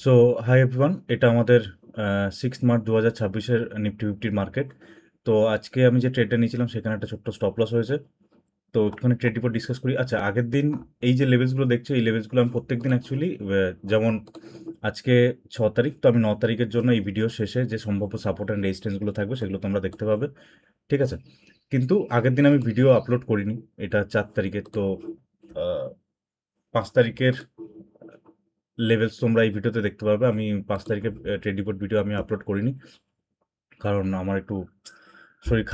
So hi everyone, এটা আমাদের 6 March 2026-এর Nifty ফিফটির market. তো আজকে আমি যে ট্রেডটা নিয়েছিলাম সেখানে একটা ছোট্ট স্টপ লস হয়েছে। তো একটুখানি ট্রেড রিপোর্ট ডিসকাস করি। আচ্ছা, আগের দিন এই যে লেভেলসগুলো দেখছো, এই লেভেলসগুলো আমি প্রত্যেক দিন অ্যাকচুয়ালি, যেমন আজকে 6 তারিখ, তো আমি 9 তারিখের জন্য এই ভিডিও শেষে যে সম্ভাব্য সাপোর্ট অ্যান্ড রেজিস্ট্যান্সগুলো থাকবে সেগুলো তোমরা দেখতে পাবে, ঠিক আছে? কিন্তু আগের দিন আমি ভিডিও আপলোড করিনি, এটা 4 তারিখের। তো 5 তারিখের লেভেলস তোমরা এই ভিডিওতে দেখতে পারবে। আমি 5 তারিখে ট্রেড রিপোর্ট ভিডিও আমি আপলোড করিনি, কারণ আমার একটু শরীর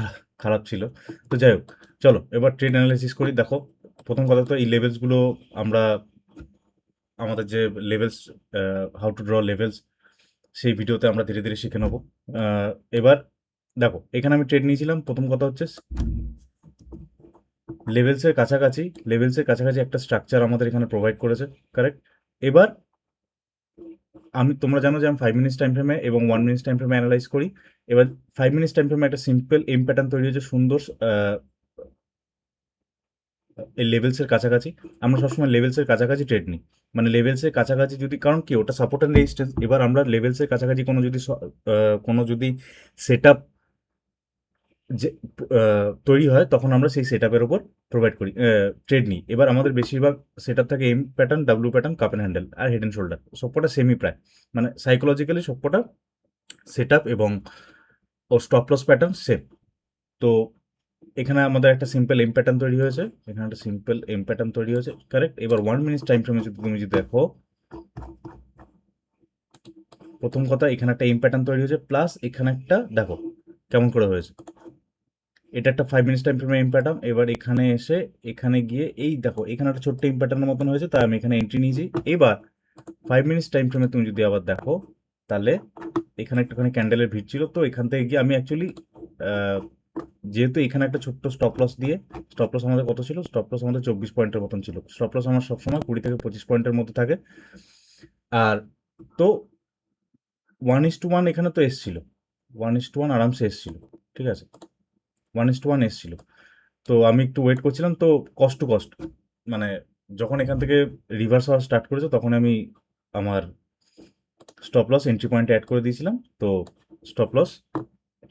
খারাপ ছিল। তো যাই হোক, চলো এবার ট্রেড অ্যানালাইসিস করি। দেখো, প্রথম কথা তো এই লেভেলসগুলো আমরা আমাদের যে levels, how to draw levels, সেই ভিডিওতে আমরা ধীরে ধীরে শিখে নেবো। এবার দেখো, এখানে আমি ট্রেড নিয়েছিলাম। প্রথম কথা হচ্ছে লেভেলসের কাছাকাছি একটা স্ট্রাকচার আমাদের এখানে প্রোভাইড করেছে, কারেক্ট? এবার তোমরা জানো যে আমি 5 মিনিটস টাইম ফ্রেমে এবং 1 মিনিটস টাইম ফ্রেমে অ্যানালাইজ করি। এবার 5 মিনিটস টাইম ফ্রেমে একটা সিম্পল এম প্যাটার্ন তৈরি হয়েছে, সুন্দর। এই লেভেলসের কাছাকাছি আমরা সবসময় লেভেলসের কাছাকাছি ট্রেড নিই, মানে লেভেলসের কাছাকাছি যদি, কারণ কি ওটা সাপোর্ট অ্যান্ড রেজিস্ট্যান্স। এবার আমরা লেভেলসের কাছাকাছি কোনো যদি সেট আপ যে তৈরি হয়, তখন আমরা সেই সেট আপের ওপর প্রোভাইড করি, ট্রেড নিই। এবার আমাদের বেশিরভাগ সেট আপ থাকে M pattern, W pattern, cup and handle আর হেড অ্যান্ড শোল্ডার, সবকটা সেমি প্রায়, মানে সাইকোলজিক্যালি সবকটা সেট আপ এবং ওর স্টপ লস প্যাটার্ন সেম। তো এখানে আমাদের একটা সিম্পল এম প্যাটার্ন তৈরি হয়েছে, এখানে একটা সিম্পল এম প্যাটার্ন তৈরি হয়েছে, কারেক্ট? এবার 1 মিনিট টাইম ফ্রেমে যদি তুমি যদি দেখো, প্রথম কথা এখানে একটা এম প্যাটার্ন তৈরি হয়েছে, প্লাস এখানে একটা দেখো কেমন করে হয়েছে। এটা একটা 5 মিনিট টাইম ফ্রেমে এম প্যাটার্ন। এবার এখানে এসে এখানে গিয়ে এই দেখো এখানে একটা ছোট্ট এম প্যাটার্নের মতন হয়েছে, তাই আমি এখানে এন্ট্রি নিয়েছি। এবার 5 মিনিটস টাইম ফ্রেমে তুমি যদি আবার দেখো, তাহলে এখানে একটুখানি ক্যান্ডেলের ভিড় ছিল। তো এখান থেকে গিয়ে আমি অ্যাকচুয়ালি, যেহেতু এখানে একটা ছোট্ট স্টপ লস দিয়ে, স্টপ লস আমাদের কত ছিল? স্টপ লস আমাদের 24 পয়েন্টের মতন ছিল। স্টপ লস আমার সবসময় 20 থেকে 25 পয়েন্টের মধ্যে থাকে। আর তো 1:1 এখানে তো এসছিল, 1:1 আরামসে এসছিল, ঠিক আছে? 1:1 এসছিল। তো আমি একটু ওয়েট করছিলাম। তো কস্ট টু কস্ট, মানে যখন এখান থেকে রিভার্স হওয়া স্টার্ট করেছে, তখন আমি আমার স্টপ লস এন্ট্রি পয়েন্টে অ্যাড করে দিয়েছিলাম। তো স্টপ লস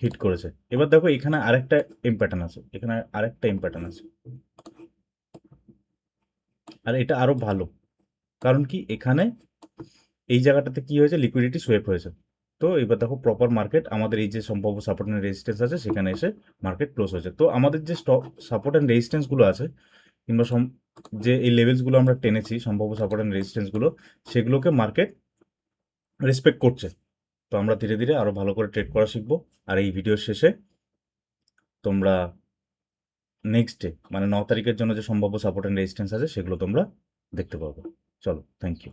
হিট করেছে। এবার দেখো এখানে আরেকটা এম প্যাটার্ন আছে, এখানে আরেকটা এম প্যাটার্ন আছে, আর এটা আরো ভালো। কারণ কি, এখানে এই জায়গাটাতে কি হয়েছে, লিকুইডিটি সোয়েপ হয়েছে। তো এবার দেখো প্রপার মার্কেট আমাদের এই যে সম্ভাব্য সাপোর্ট অ্যান্ড রেজিস্ট্যান্স আছে সেখানে এসে মার্কেট ক্লোজ হয়েছে। তো আমাদের যে সাপোর্ট অ্যান্ড রেজিস্ট্যান্সগুলো আছে, কিংবা যে এই লেভেলসগুলো আমরা টেনেছি, সম্ভাব্য সাপোর্ট অ্যান্ড রেজিস্ট্যান্সগুলো, সেগুলোকে মার্কেট রেসপেক্ট করছে। তো আমরা ধীরে ধীরে আরো ভালো করে ট্রেড করা শিখবো। আর এই ভিডিওর শেষে তোমরা নেক্সট ডে মানে 9 তারিখের জন্য যে সম্ভাব্য সাপোর্ট অ্যান্ড রেজিস্ট্যান্স আছে সেগুলো তোমরা দেখতে পাবে। চলো, থ্যাংক ইউ।